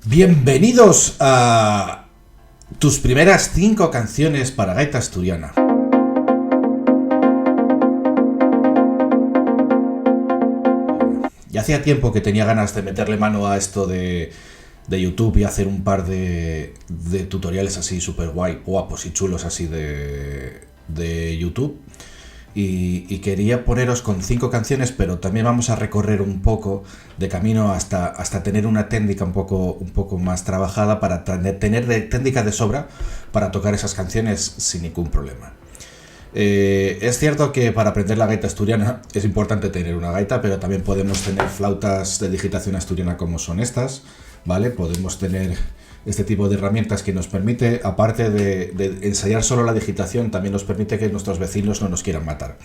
Bienvenidos a tus primeras 5 canciones para gaita asturiana. Ya hacía tiempo que tenía ganas de meterle mano a esto de YouTube y hacer un par de tutoriales así súper guay, guapos y chulos así de YouTube. Y quería poneros con 5 canciones, pero también vamos a recorrer un poco de camino hasta tener una técnica un poco más trabajada para tener técnica de sobra para tocar esas canciones sin ningún problema. Es cierto que para aprender la gaita asturiana es importante tener una gaita, pero también podemos tener flautas de digitación asturiana como son estas, ¿vale? Podemos tener este tipo de herramientas que nos permite, aparte de ensayar solo la digitación, también nos permite que nuestros vecinos no nos quieran matar.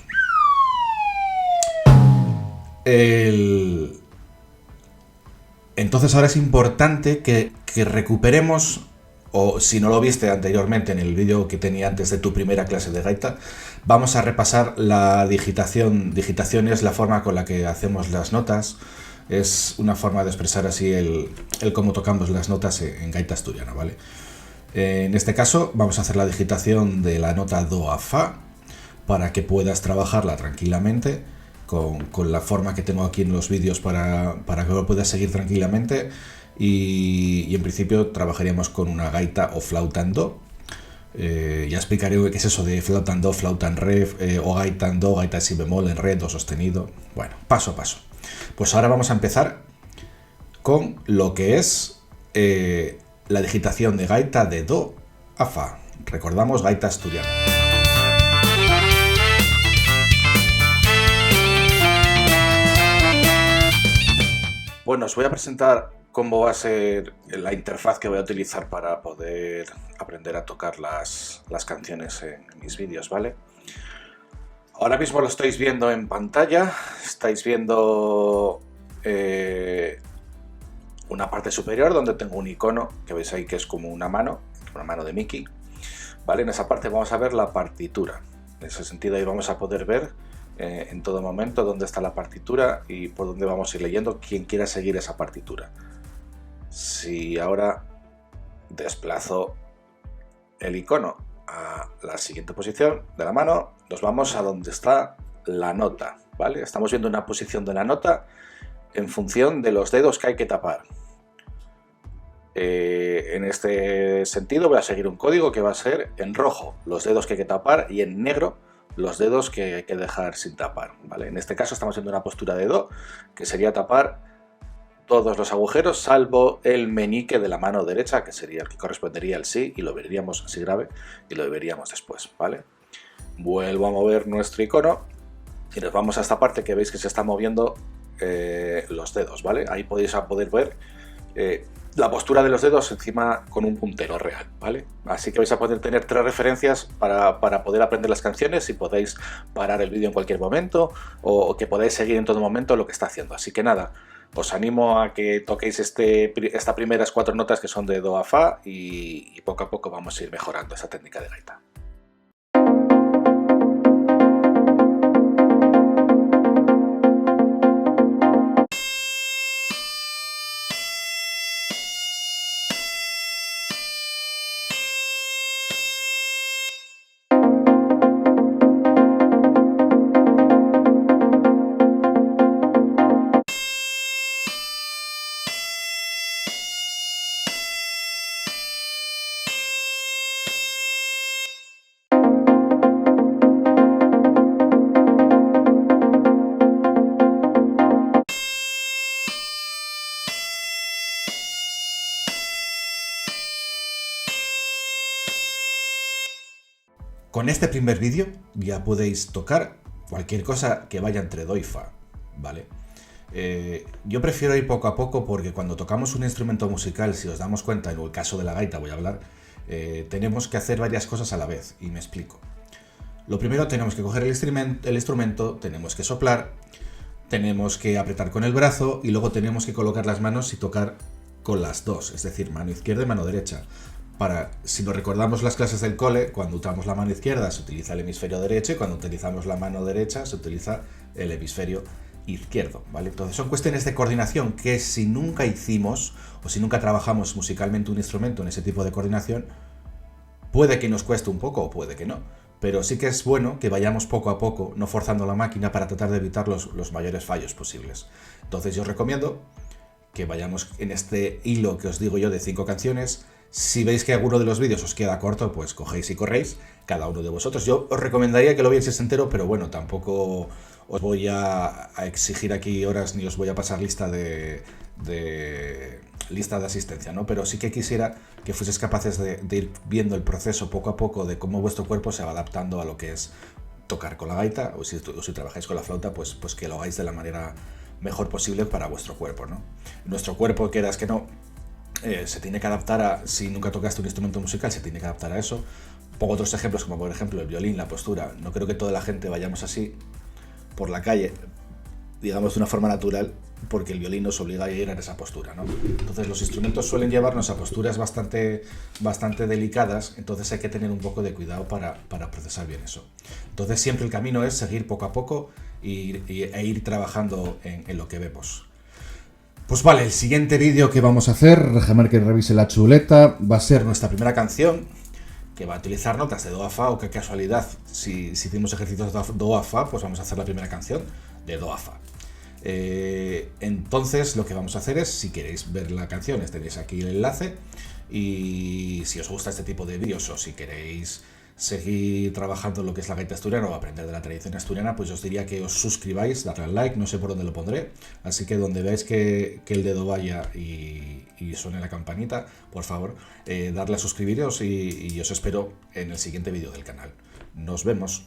Entonces ahora es importante que recuperemos, o si no lo viste anteriormente en el vídeo que tenía antes de tu primera clase de gaita, vamos a repasar la digitación. Digitación es la forma con la que hacemos las notas. Es una forma de expresar así el cómo tocamos las notas en gaita asturiana, ¿vale? En este caso vamos a hacer la digitación de la nota do a fa para que puedas trabajarla tranquilamente con la forma que tengo aquí en los vídeos para que lo puedas seguir tranquilamente y en principio trabajaríamos con una gaita o flauta en do. Ya explicaré qué es eso de flauta en do, flauta en re, o gaita en do, gaita en si bemol, en re, do sostenido. Bueno, paso a paso. Pues ahora vamos a empezar con lo que es la digitación de gaita de do a fa. Recordamos gaita asturiana. Bueno, os voy a presentar cómo va a ser la interfaz que voy a utilizar para poder aprender a tocar las canciones en mis vídeos, ¿vale? Ahora mismo lo estáis viendo en pantalla, estáis viendo una parte superior donde tengo un icono que veis ahí que es como una mano de Mickey, ¿vale? En esa parte vamos a ver la partitura. En ese sentido ahí vamos a poder ver en todo momento dónde está la partitura y por dónde vamos a ir leyendo quien quiera seguir esa partitura. Si ahora desplazo el icono a la siguiente posición de la mano, nos vamos a donde está la nota, ¿vale? Estamos viendo una posición de la nota en función de los dedos que hay que tapar. En este sentido voy a seguir un código que va a ser en rojo los dedos que hay que tapar y en negro los dedos que hay que dejar sin tapar, ¿vale? En este caso estamos haciendo una postura de do, que sería tapar todos los agujeros salvo el meñique de la mano derecha, que sería el que correspondería al si, y lo veríamos así grave y lo veríamos después, ¿vale? Vuelvo a mover nuestro icono y nos vamos a esta parte que veis que se está moviendo los dedos, ¿vale? Ahí podéis poder ver la postura de los dedos encima con un puntero real, ¿vale? Así que vais a poder tener 3 referencias para poder aprender las canciones y podéis parar el vídeo en cualquier momento o que podáis seguir en todo momento lo que está haciendo. Así que nada, os animo a que toquéis estas primeras 4 notas que son de do a fa y poco a poco vamos a ir mejorando esa técnica de gaita. Con este primer vídeo ya podéis tocar cualquier cosa que vaya entre do y fa, ¿vale? Yo prefiero ir poco a poco porque cuando tocamos un instrumento musical, si os damos cuenta, en el caso de la gaita voy a hablar, tenemos que hacer varias cosas a la vez, y me explico. Lo primero, tenemos que coger el instrumento, tenemos que soplar, tenemos que apretar con el brazo y luego tenemos que colocar las manos y tocar con las dos, es decir, mano izquierda y mano derecha. Si nos recordamos las clases del cole, cuando usamos la mano izquierda se utiliza el hemisferio derecho y cuando utilizamos la mano derecha se utiliza el hemisferio izquierdo, ¿vale? Entonces son cuestiones de coordinación que si nunca hicimos o si nunca trabajamos musicalmente un instrumento en ese tipo de coordinación, puede que nos cueste un poco o puede que no, pero sí que es bueno que vayamos poco a poco, no forzando la máquina para tratar de evitar los mayores fallos posibles. Entonces yo os recomiendo que vayamos en este hilo que os digo yo de 5 canciones. Si veis que alguno de los vídeos os queda corto, pues cogéis y corréis, cada uno de vosotros. Yo os recomendaría que lo vieseis entero, pero bueno, tampoco os voy a exigir aquí horas ni os voy a pasar lista de asistencia, ¿no? Pero sí que quisiera que fueseis capaces de ir viendo el proceso poco a poco de cómo vuestro cuerpo se va adaptando a lo que es tocar con la gaita, o si trabajáis con la flauta, pues que lo hagáis de la manera mejor posible para vuestro cuerpo, ¿no? Nuestro cuerpo, quieras que no, se tiene que adaptar a, si nunca tocaste un instrumento musical, se tiene que adaptar a eso. Pongo otros ejemplos, como por ejemplo el violín, la postura. No creo que toda la gente vayamos así por la calle, digamos de una forma natural, porque el violín nos obliga a ir en esa postura, ¿no? Entonces los instrumentos suelen llevarnos a posturas bastante delicadas, entonces hay que tener un poco de cuidado para procesar bien eso. Entonces siempre el camino es seguir poco a poco e ir trabajando en lo que vemos. Pues vale, el siguiente vídeo que vamos a hacer, déjame que revise la chuleta, va a ser nuestra primera canción, que va a utilizar notas de Do a Fa, o qué casualidad, si hicimos ejercicios de Do a Fa, pues vamos a hacer la primera canción de Do a Fa. Entonces lo que vamos a hacer es, si queréis ver la canción, tenéis aquí el enlace, y si os gusta este tipo de vídeos o si queréis seguir trabajando en lo que es la gaita asturiana o aprender de la tradición asturiana, pues os diría que os suscribáis, darle al like, no sé por dónde lo pondré, así que donde veáis que el dedo vaya y suene la campanita, por favor, darle a suscribiros y os espero en el siguiente vídeo del canal. Nos vemos.